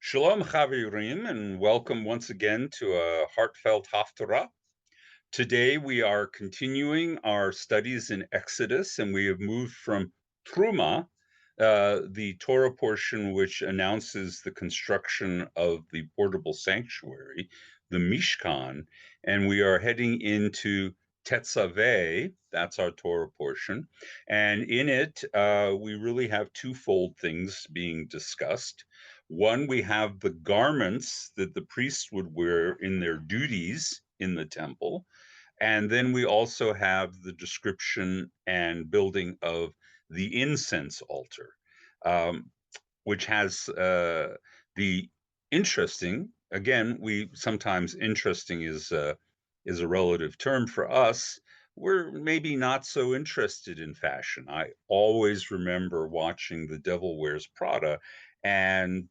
Shalom Chavirim, and welcome once again to a Heartfelt Haftarah. Today we are continuing our studies in Exodus, and we have moved from Truma, the Torah portion which announces the construction of the portable sanctuary, the Mishkan, and we are heading into Tetzaveh, that's our Torah portion, and in it we really have twofold things being discussed. One, we have the garments that the priests would wear in their duties in the temple, and then we also have the description and building of the incense altar, um, which has the interesting. Again, we sometimes interesting is a relative term for us. We're maybe not so interested in fashion. I always remember watching The Devil Wears Prada, and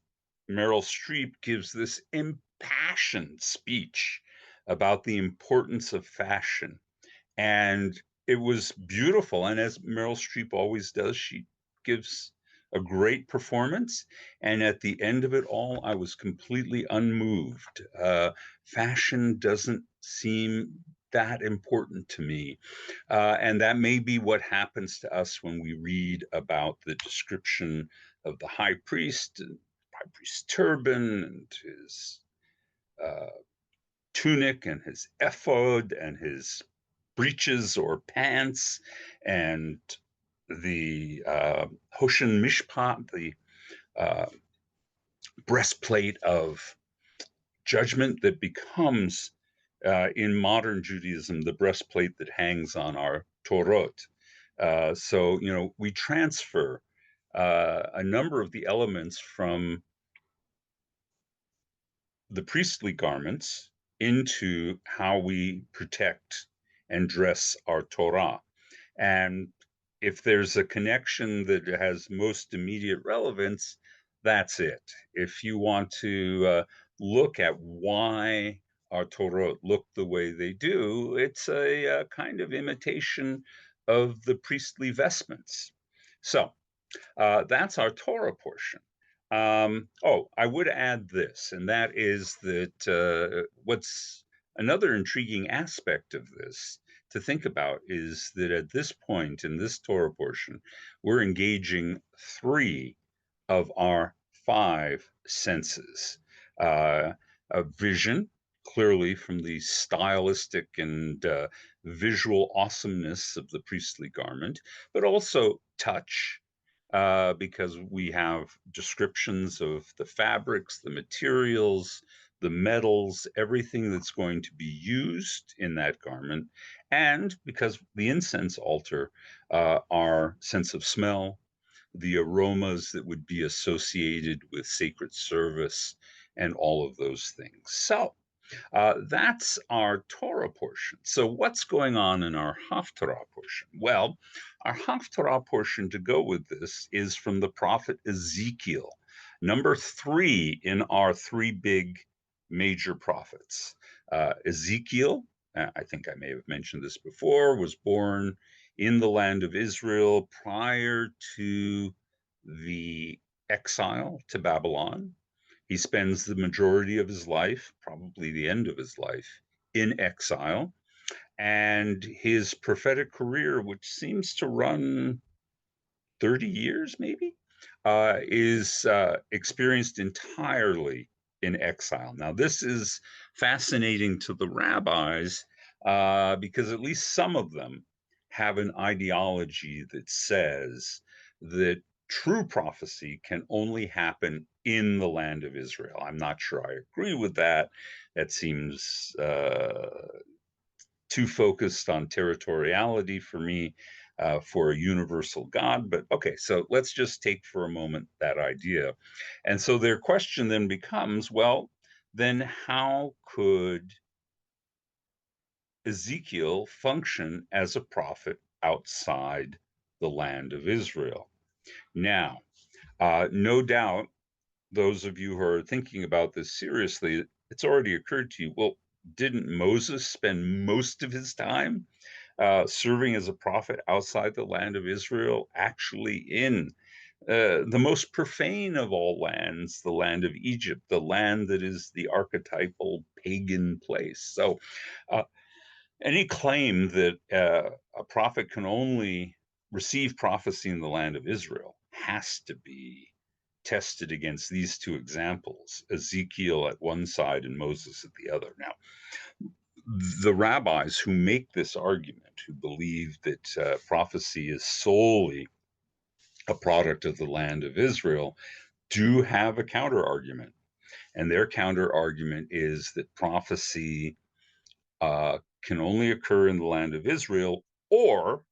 Meryl Streep gives this impassioned speech about the importance of fashion. And it was beautiful. And as Meryl Streep always does, she gives a great performance. And at the end of it all, I was completely unmoved. Fashion doesn't seem that important to me. And that may be what happens to us when we read about the description of the high priest's turban and his uh, tunic and his ephod and his breeches or pants and the Hoshen Mishpat, the uh, breastplate of judgment that becomes, in modern Judaism, the breastplate that hangs on our Torot. So, we transfer a number of the elements from the priestly garments into how we protect and dress our Torah. And if there's a connection that has most immediate relevance, that's it. If you want to look at why our Torah look the way they do, it's a kind of imitation of the priestly vestments. So that's our Torah portion. I would add this, and that is that what's another intriguing aspect of this to think about is that at this point in this Torah portion, we're engaging three of our five senses. A vision, clearly from the stylistic and visual awesomeness of the priestly garment, but also touch, because we have descriptions of the fabrics, the materials, the metals, everything that's going to be used in that garment. And because the incense altar, our sense of smell, the aromas that would be associated with sacred service, and all of those things. So that's our Torah portion. So, what's going on in our Haftarah portion? Well, our Haftarah portion to go with this is from the prophet Ezekiel, number three in our three big major prophets. Ezekiel, I think I may have mentioned this before, was born in the land of Israel prior to the exile to Babylon. He spends the majority of his life, probably the end of his life, in exile. And his prophetic career, which seems to run 30 years maybe, is experienced entirely in exile. Now, this is fascinating to the rabbis because at least some of them have an ideology that says that true prophecy can only happen in the land of Israel. I'm not sure I agree with that. That seems too focused on territoriality for me, for a universal God. But okay, so let's just take for a moment that idea. And so their question then becomes, well, then how could Ezekiel function as a prophet outside the land of Israel? Now, no doubt, those of you who are thinking about this seriously, it's already occurred to you, well, didn't Moses spend most of his time serving as a prophet outside the land of Israel, actually in the most profane of all lands, the land of Egypt, the land that is the archetypal pagan place. So, uh, any claim that a prophet can only receive prophecy in the land of Israel has to be tested against these two examples, Ezekiel at one side and Moses at the other. Now, the rabbis who make this argument, who believe that prophecy is solely a product of the land of Israel, do have a counter argument. And their counter argument is that prophecy can only occur in the land of Israel or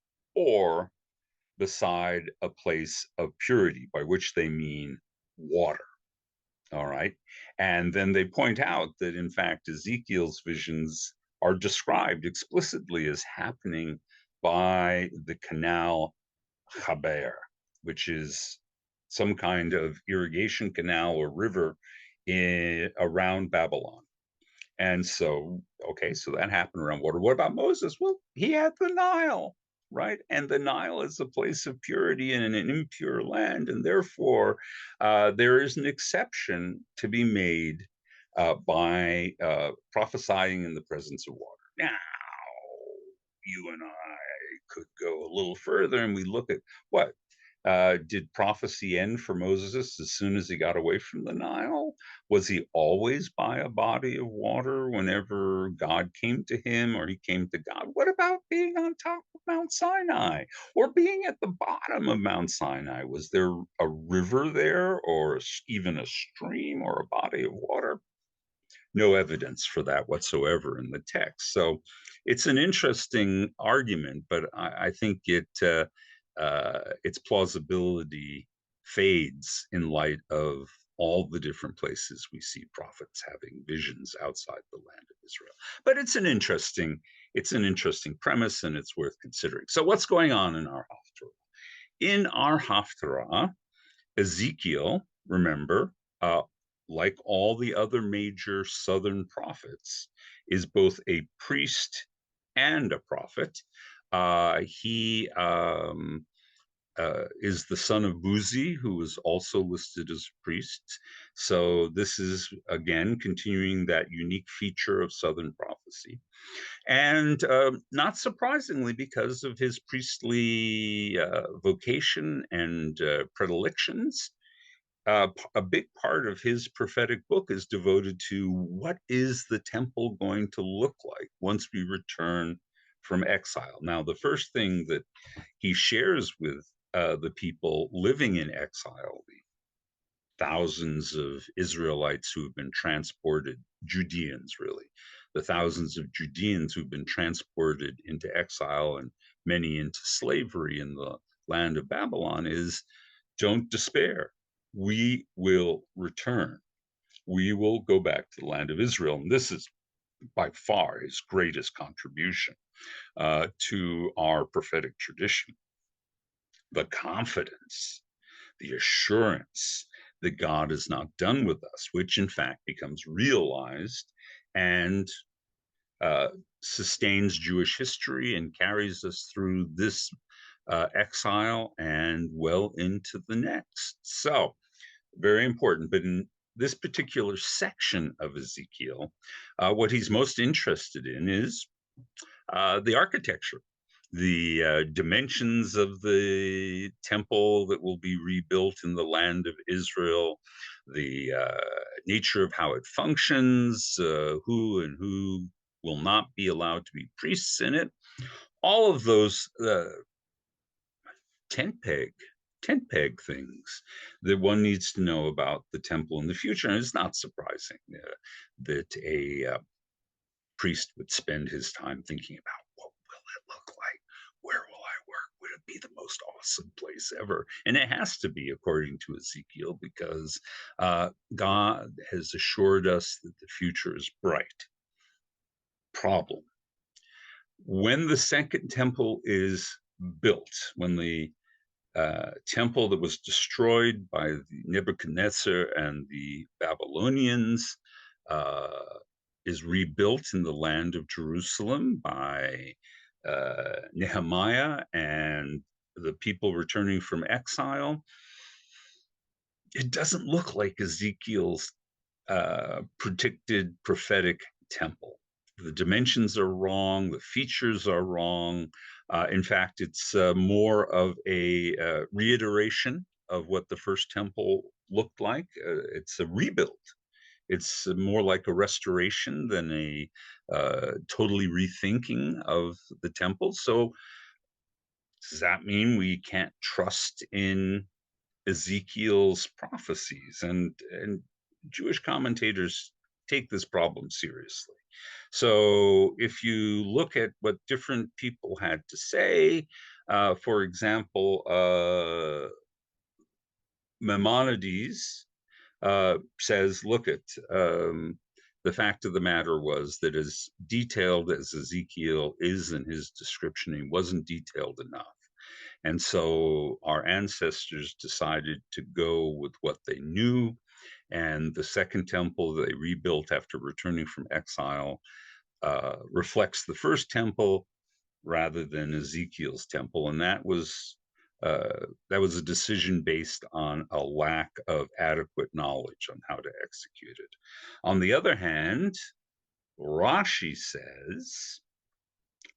beside a place of purity, by which they mean water. All right. And then they point out that, in fact, Ezekiel's visions are described explicitly as happening by the canal Chaber, which is some kind of irrigation canal or river around Babylon. And so, okay, so that happened around water. What about Moses? Well, he had the Nile, right? And the Nile is a place of purity in an impure land. And therefore, there is an exception to be made by prophesying in the presence of water. Now, you and I could go a little further and we look at what did prophecy end for Moses as soon as he got away from the Nile? Was he always by a body of water whenever God came to him or he came to God? What about being on top of Mount Sinai or being at the bottom of Mount Sinai? Was there a river there or even a stream or a body of water? No evidence for that whatsoever in the text. So it's an interesting argument, but I think its plausibility fades in light of all the different places we see prophets having visions outside the land of Israel. But it's an interesting premise, and it's worth considering. So what's going on in our Haftarah? In our Haftarah, Ezekiel, remember, like all the other major southern prophets, is both a priest and a prophet. He is the son of Buzi, who is also listed as a priest. So this is, again, continuing that unique feature of southern prophecy. And not surprisingly, because of his priestly vocation and predilections, a big part of his prophetic book is devoted to what is the temple going to look like once we return from exile. Now, the first thing that he shares with the people living in exile, the thousands of Israelites who have been transported, Judeans really, the thousands of Judeans who've been transported into exile and many into slavery in the land of Babylon, is don't despair. We will return. We will go back to the land of Israel. And this is by far his greatest contribution to our prophetic tradition. The confidence, the assurance that God is not done with us, which in fact becomes realized and sustains Jewish history and carries us through this exile and well into the next. So, very important. But in this particular section of Ezekiel, what he's most interested in is the architecture, the dimensions of the temple that will be rebuilt in the land of Israel, the nature of how it functions, who and who will not be allowed to be priests in it. All of those tent peg things that one needs to know about the temple in the future. And it's not surprising that a priest would spend his time thinking about what will it look like? Where will I work? Would it be the most awesome place ever? And it has to be, according to Ezekiel, because God has assured us that the future is bright. Problem. When the second temple is built, when the temple that was destroyed by the Nebuchadnezzar and the Babylonians is rebuilt in the land of Jerusalem by Nehemiah and the people returning from exile. it doesn't look like Ezekiel's predicted prophetic temple. The dimensions are wrong, the features are wrong. In fact, it's more of a reiteration of what the first temple looked like. It's a rebuild. It's more like a restoration than a totally rethinking of the temple. So does that mean we can't trust in Ezekiel's prophecies? And Jewish commentators take this problem seriously. So if you look at what different people had to say, for example, Maimonides says, look at the fact of the matter was that as detailed as Ezekiel is in his description, he wasn't detailed enough. And so our ancestors decided to go with what they knew. And the second temple they rebuilt after returning from exile reflects the first temple rather than Ezekiel's temple. And that was a decision based on a lack of adequate knowledge on how to execute it. On the other hand, Rashi says,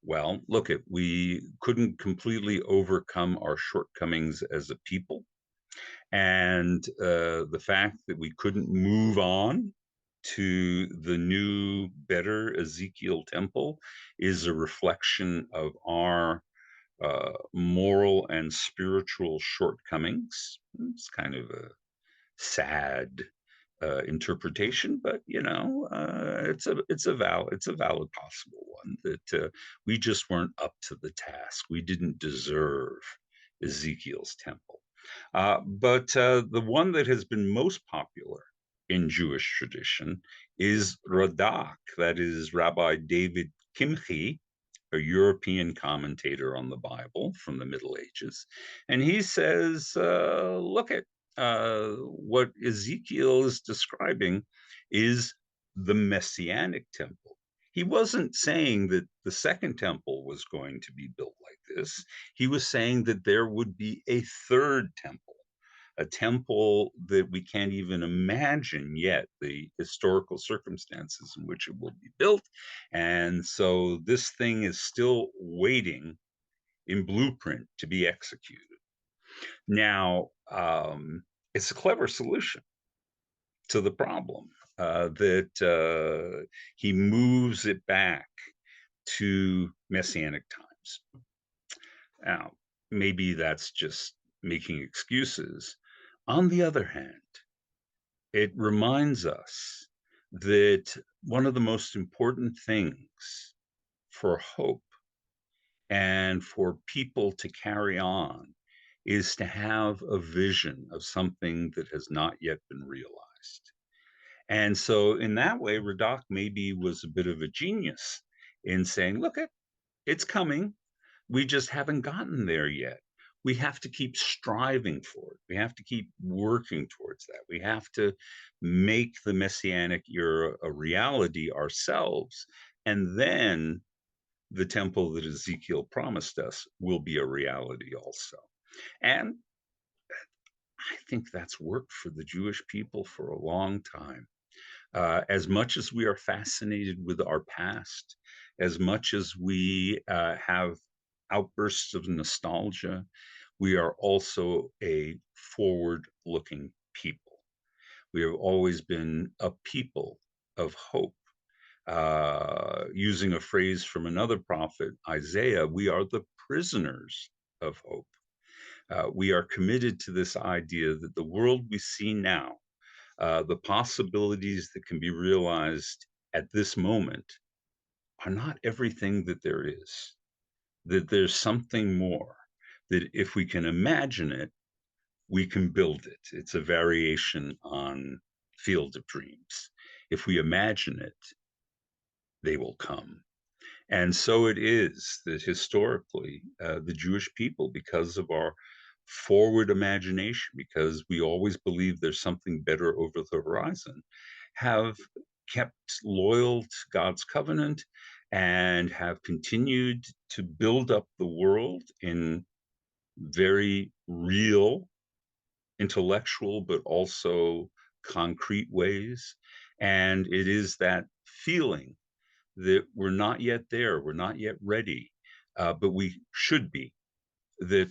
well, look, we couldn't completely overcome our shortcomings as a people. And the fact that we couldn't move on to the new, better Ezekiel temple is a reflection of our moral and spiritual shortcomings. It's kind of a sad interpretation, but it's a valid possible one that we just weren't up to the task. We didn't deserve Ezekiel's temple. But the one that has been most popular in Jewish tradition is Radak, that is Rabbi David Kimchi, a European commentator on the Bible from the Middle Ages. And he says, look at what Ezekiel is describing is the Messianic temple. He wasn't saying that the second temple was going to be built like this. He was saying that there would be a third temple, a temple that we can't even imagine yet the historical circumstances in which it will be built. And so this thing is still waiting in blueprint to be executed. Now, it's a clever solution to the problem that he moves it back to Messianic times. Now, maybe that's just making excuses. On the other hand, it reminds us that one of the most important things for hope and for people to carry on is to have a vision of something that has not yet been realized. And so in that way, Radak maybe was a bit of a genius in saying, look, it's coming. We just haven't gotten there yet. We have to keep striving for it. We have to keep working towards that. We have to make the Messianic era a reality ourselves. And then the temple that Ezekiel promised us will be a reality also. And I think that's worked for the Jewish people for a long time. As much as we are fascinated with our past, as much as we have outbursts of nostalgia, we are also a forward-looking people. We have always been a people of hope. Using a phrase from another prophet, Isaiah, we are the prisoners of hope. We are committed to this idea that the world we see now, the possibilities that can be realized at this moment, are not everything that there is, that there's something more, that if we can imagine it, we can build it. It's a variation on Field of Dreams. If we imagine it, they will come. And so it is that historically, the Jewish people, because of our forward imagination, because we always believe there's something better over the horizon, have kept loyal to God's covenant and have continued to build up the world in very real intellectual, but also concrete ways. And it is that feeling that we're not yet there, we're not yet ready, but we should be, that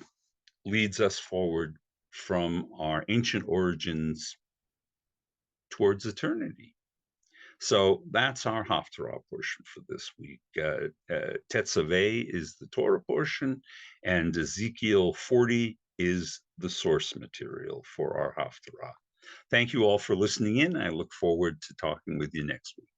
leads us forward from our ancient origins towards eternity. So that's our Haftarah portion for this week. Tetzaveh is the Torah portion, and Ezekiel 40 is the source material for our Haftarah. Thank you all for listening in. I look forward to talking with you next week.